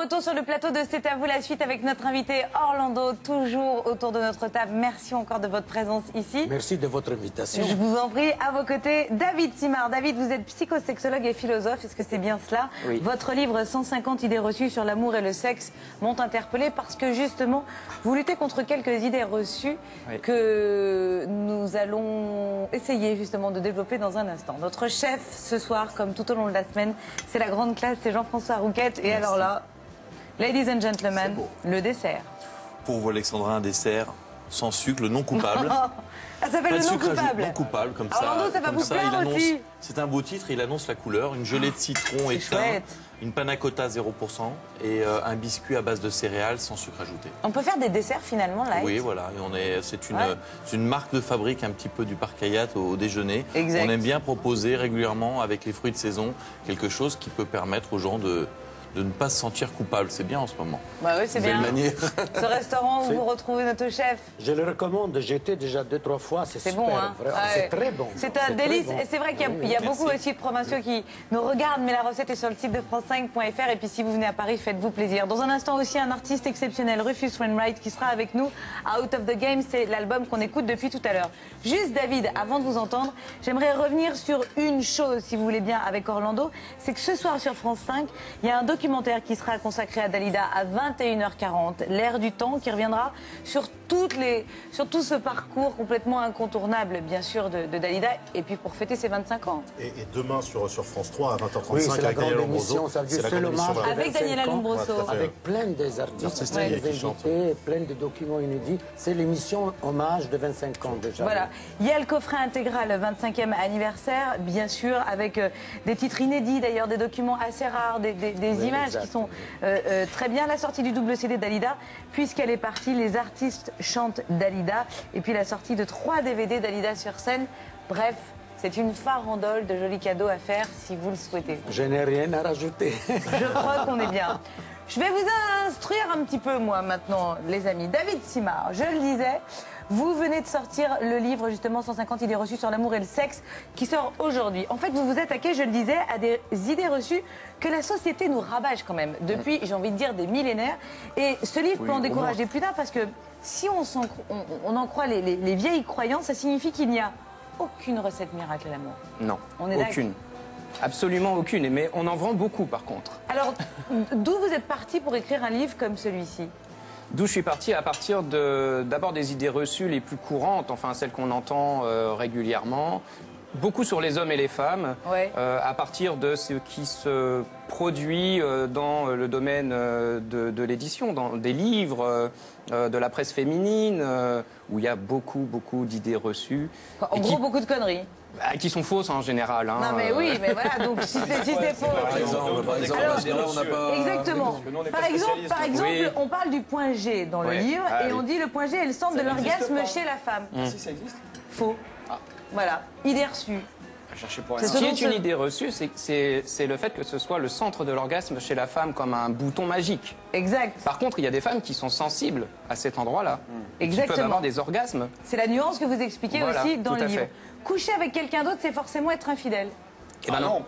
retour sur le plateau de C'est à vous la suite avec notre invité Orlando, toujours autour de notre table. Merci encore de votre présence ici. Merci de votre invitation. Je vous en prie. À vos côtés, David Simard. David, vous êtes psychosexologue et philosophe. Est-ce que c'est bien cela? Oui. Votre livre 150 idées reçues sur l'amour et le sexe m'ont interpellé parce que justement, vous luttez contre quelques idées reçues que nous allons essayer justement de développer dans un instant. Notre chef ce soir, comme tout au long de la semaine, c'est la grande classe, c'est Jean-François Rouquette. Et alors là, ladies and gentlemen, le dessert. Pour vous, Alexandra, un dessert sans sucre, le non coupable. Ça s'appelle le non coupable. Non coupable, comme Orlando, ça va vous plaire aussi. C'est un beau titre, il annonce la couleur, une gelée de citron et thym, une panna cotta 0% et un biscuit à base de céréales sans sucre ajouté. On peut faire des desserts finalement light. Oui, voilà, c'est une marque de fabrique un petit peu du Parc Hayat au déjeuner. Exact. On aime bien proposer régulièrement avec les fruits de saison quelque chose qui peut permettre aux gens de ne pas se sentir coupable. C'est bien en ce moment. Bah oui, c'est bien. Manière. Ce restaurant où vous retrouvez notre chef. Je le recommande, j'ai été déjà 2-3 fois, c'est super. Bon, hein. C'est très bon. C'est un délice. Bon. Et c'est vrai qu'il y a beaucoup aussi de provinciaux qui nous regardent, mais la recette est sur le site de France5.fr. Et puis si vous venez à Paris, faites-vous plaisir. Dans un instant aussi, un artiste exceptionnel, Rufus Wainwright, qui sera avec nous. Out of the Game, c'est l'album qu'on écoute depuis tout à l'heure. Juste, David, avant de vous entendre, j'aimerais revenir sur une chose, si vous voulez bien, avec Orlando. C'est que ce soir sur France 5, il y a un documentaire qui sera consacré à Dalida à 21h40, l'ère du temps, qui reviendra sur tout ce parcours complètement incontournable, bien sûr, de Dalida, et puis pour fêter ses 25 ans. Et demain sur France 3 à 20h35 oui, c'est la avec grande Daniela émission, Lombroso. ça veut dire c'est l'hommage Avec Daniela Lombroso. Avec plein des artistes, plein qui des chantent. invités, plein de documents inédits. C'est l'émission hommage de 25 ans déjà. Voilà. Il y a le coffret intégral 25e anniversaire, bien sûr, avec des titres inédits, d'ailleurs, des documents assez rares, des images qui sont très bien. La sortie du double CD Dalida, puisqu'elle est partie, les artistes chantent Dalida. Et puis la sortie de 3 DVD Dalida sur scène. Bref, c'est une farandole de jolis cadeaux à faire si vous le souhaitez. Je n'ai rien à rajouter. Je crois qu'on est bien. Je vais vous instruire un petit peu, moi, maintenant, les amis. David Simard, je le disais, vous venez de sortir le livre, justement, 150 idées reçues sur l'amour et le sexe, qui sort aujourd'hui. En fait, vous vous attaquez, je le disais, à des idées reçues que la société nous rabâche quand même, depuis, j'ai envie de dire, des millénaires. Et ce livre peut en décourager plus d'un, parce que si on en croit les vieilles croyances, ça signifie qu'il n'y a aucune recette miracle à l'amour. Non, On est aucune. Absolument aucune, mais on en vend beaucoup par contre. Alors, d'où vous êtes parti pour écrire un livre comme celui-ci? D'où je suis parti à partir d'abord des idées reçues les plus courantes, enfin celles qu'on entend régulièrement, beaucoup sur les hommes et les femmes, à partir de ce qui se produit dans le domaine de l'édition, dans des livres, de la presse féminine, où il y a beaucoup d'idées reçues. En gros, beaucoup de conneries. Qui sont fausses en général. Hein, non mais oui, mais voilà, donc si c'est faux... Par exemple, on n'a pas... Exactement. Par exemple, Oui. on parle du point G dans le livre, et on dit le point G est le centre de l'orgasme chez la femme. Si ça existe. Faux. Voilà, idée reçue. Ce qui est une idée reçue, c'est le fait que ce soit le centre de l'orgasme chez la femme comme un bouton magique. Exact. Par contre, il y a des femmes qui sont sensibles à cet endroit-là. Qui peuvent Exactement. avoir des orgasmes. C'est la nuance que vous expliquez Voilà, aussi dans tout le à livre. fait. Coucher avec quelqu'un d'autre, c'est forcément être infidèle. Eh ben non.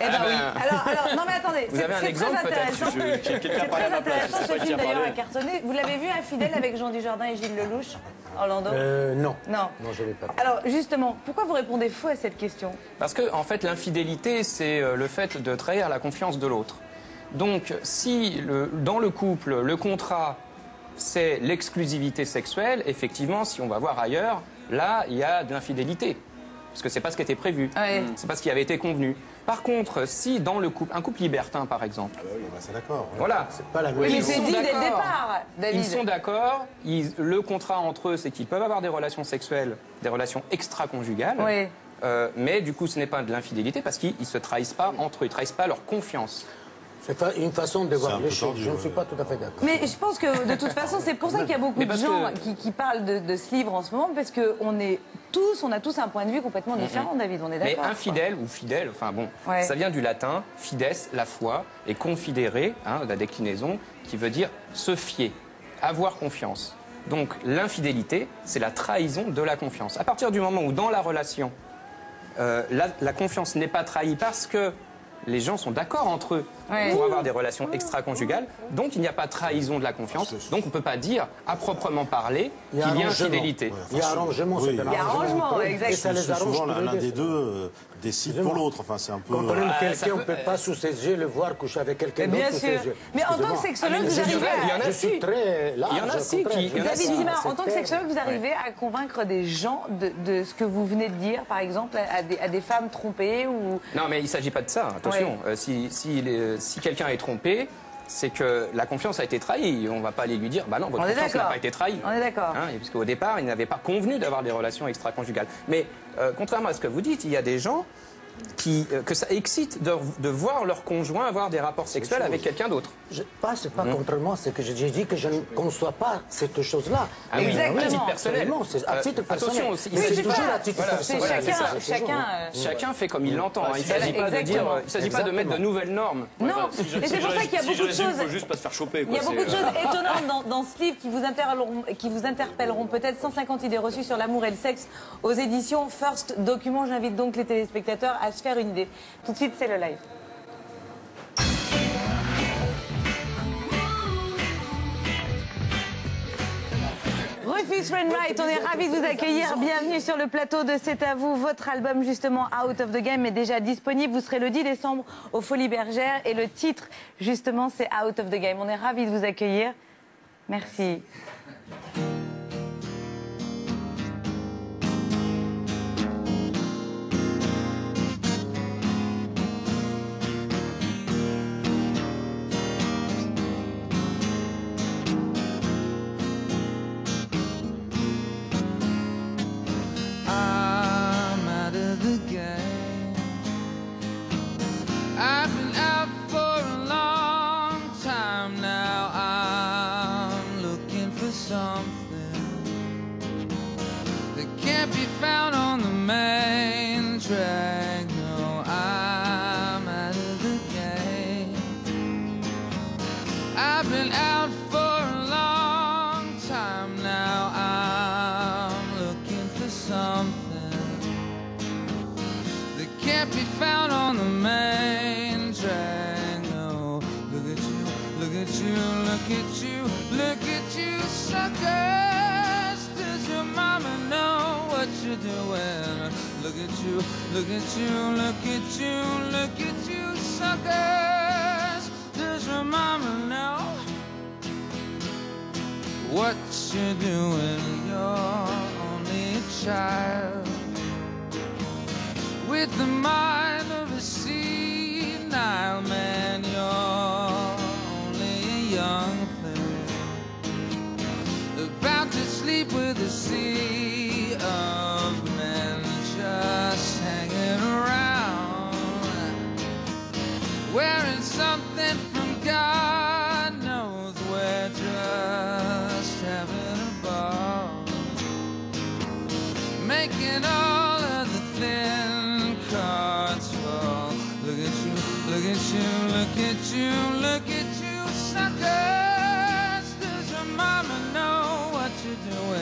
Eh ben oui. Alors, non mais attendez, Vous avez un exemple intéressant. peut-être C'est très intéressant ce film d'ailleurs à cartonner. Vous l'avez vu, Infidèle, avec Jean Dujardin et Gilles Lelouch, Orlando? Non. Non. Non, je ne l'ai pas. Alors justement, pourquoi vous répondez faux à cette question? Parce que en fait, l'infidélité, c'est le fait de trahir la confiance de l'autre. Donc, si dans le couple, le contrat, c'est l'exclusivité sexuelle, effectivement, si on va voir ailleurs, là, il y a de l'infidélité. Parce que c'est pas ce qui était prévu. Ouais. C'est pas ce qui avait été convenu. Par contre, si dans le couple, un couple libertin par exemple, Ah bah oui, bah c'est d'accord. Ouais. voilà, C'est pas la Oui, mais même c'est chose. dit dès le d'accord. départ, David. ils sont d'accord, le contrat entre eux, c'est qu'ils peuvent avoir des relations sexuelles, des relations extra-conjugales, Oui. mais du coup, ce n'est pas de l'infidélité parce qu'ils ne se trahissent pas entre eux, ils ne trahissent pas leur confiance. C'est une façon de un voir peu les choses. tordu, Je ne ouais. suis pas tout à fait d'accord. Mais je pense que de toute façon, c'est pour ça qu'il y a beaucoup Mais de parce gens que- qui parlent de ce livre en ce moment, parce qu'on a tous un point de vue complètement différent, David, on est Mais d'accord. infidèle ou fidèle, enfin bon, Ouais. ça vient du latin, fides, la foi, et confidere, la déclinaison, qui veut dire se fier, avoir confiance. Donc l'infidélité, c'est la trahison de la confiance. À partir du moment où dans la relation, la confiance n'est pas trahie parce que les gens sont d'accord entre eux pour avoir des relations extra-conjugales. Donc il n'y a pas de trahison de la confiance. Donc on ne peut pas dire, à proprement parler, qu'il y a infidélité. Il y a arrangement, c'est un Il y a arrangement, exactement. Et souvent, l'un des deux décide pour l'autre. Enfin, c'est un peu... Quand on aime quelqu'un, on ne peut pas sous ses yeux le voir coucher avec quelqu'un d'autre sous ses yeux. Mais en tant que sexologue, vous arrivez à... Je suis très large. Il y en a si qui... David Simard, en tant que sexologue, vous arrivez à convaincre des gens de ce que vous venez de dire, par exemple, à des femmes trompées ou... Non, mais il ne s'agit pas de ça, attention. Si quelqu'un est trompé, c'est que la confiance a été trahie. On ne va pas aller lui dire, bah non, votre confiance n'a pas été trahie. On est d'accord. Parce qu'au départ, il n'avait pas convenu d'avoir des relations extra-conjugales. Mais contrairement à ce que vous dites, il y a des gens que ça excite de voir leur conjoint avoir des rapports sexuels avec quelqu'un d'autre. C'est pas contrairement, c'est que j'ai dit que je ne conçois pas cette chose-là. Ah oui, à titre personnel. C'est à titre personnel. Attention, c'est toujours à titre personnel. Chacun fait comme il l'entend. Il ne s'agit pas de dire, il s'agit pas de mettre de nouvelles normes. Non, et c'est pour ça qu'il y a beaucoup de choses. Il faut juste pas se faire choper. Il y a beaucoup de choses étonnantes dans ce livre qui vous interpelleront peut-être. 150 idées reçues sur l'amour et le sexe aux éditions First Document. J'invite donc les téléspectateurs à se faire une idée. Tout de suite, c'est le live. Rufus Wainwright, on est ravis de vous accueillir. Bienvenue sur le plateau de C'est à vous. Votre album, justement, Out of the Game, est déjà disponible. Vous serez le 10 décembre aux Folies Bergères. Et le titre, justement, c'est Out of the Game. On est ravis de vous accueillir. Merci. Look at you, look at you, look at you, suckers. Does your mama know what you're doing? You're only a child with the mind of a senile man. You're only a young thing about to sleep with a sea of men. Just hanging around, wearing something from God knows where, just having a ball, making all of the thin cards fall. Look at you, look at you, look at you, look at you, suckers. Does your mama know what you're doing?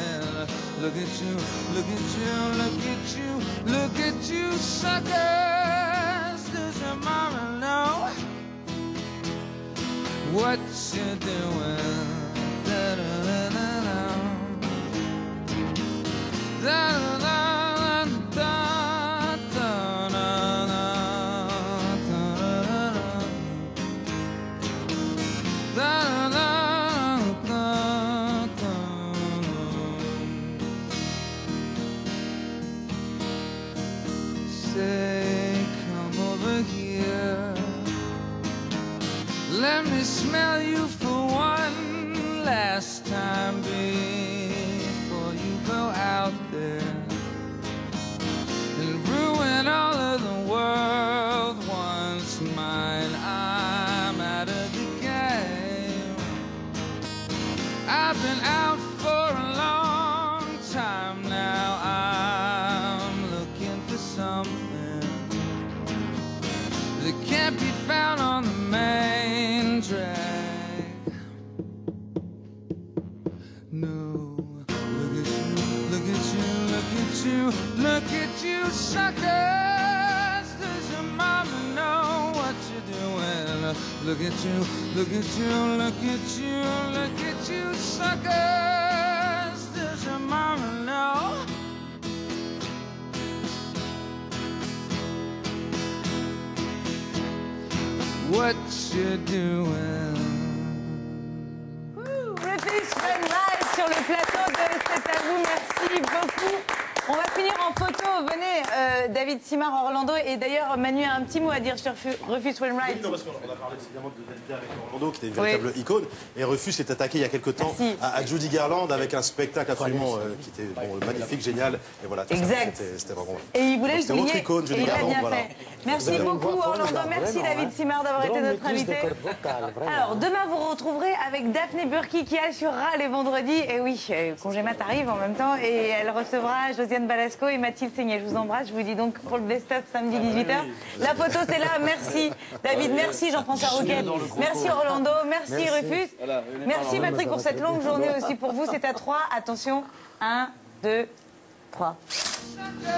Look at you, look at you, look at you, look at you, suckers. Does your mama know what you're doing? Da da da da da. Da da da da da da da da da. Let me smell you for one last time before you go out there and ruin all of the world once mine. I'm out of the game. I've been out for a long time now. I'm looking for something that can't be found on the main drag. No, look at you, look at you, look at you, look at you, suckers. Does your mama know what look at you, look at you, look at you, look at you, suckers. Does your mama know? What you doing? Rufus Wainwright sur le plateau de C'est à vous, merci beaucoup. On va finir en photo. Venez, David Simard, Orlando. Et d'ailleurs, Manu a un petit mot à dire sur Rufus Wainwright. Oui, non, parce qu'on a parlé évidemment de David avec Orlando, qui était une véritable icône. Et Rufus s'est attaqué il y a quelques temps à Judy Garland avec un spectacle absolument qui était magnifique, génial. Et voilà, exact. C'était vraiment. Et il voulait le souligner. Icône, Judy Garland, voilà. Merci beaucoup, Orlando. Merci, David Simard, d'avoir été notre invité. Alors, demain, vous retrouverez avec Daphné Burki qui assurera les vendredis. Et oui, Congé Mat arrive en même temps. Et elle recevra Josiane Balasco et Mathilde Seignet. Je vous embrasse. Je vous dis donc pour le best-of samedi 18h. La photo, c'est là. Merci, David. Merci, Jean-François Rouquet. Merci, Orlando. Merci, Rufus. Merci, Patrick, pour cette longue journée aussi pour vous. C'est à 3. Attention. 1, 2, 3. Merci.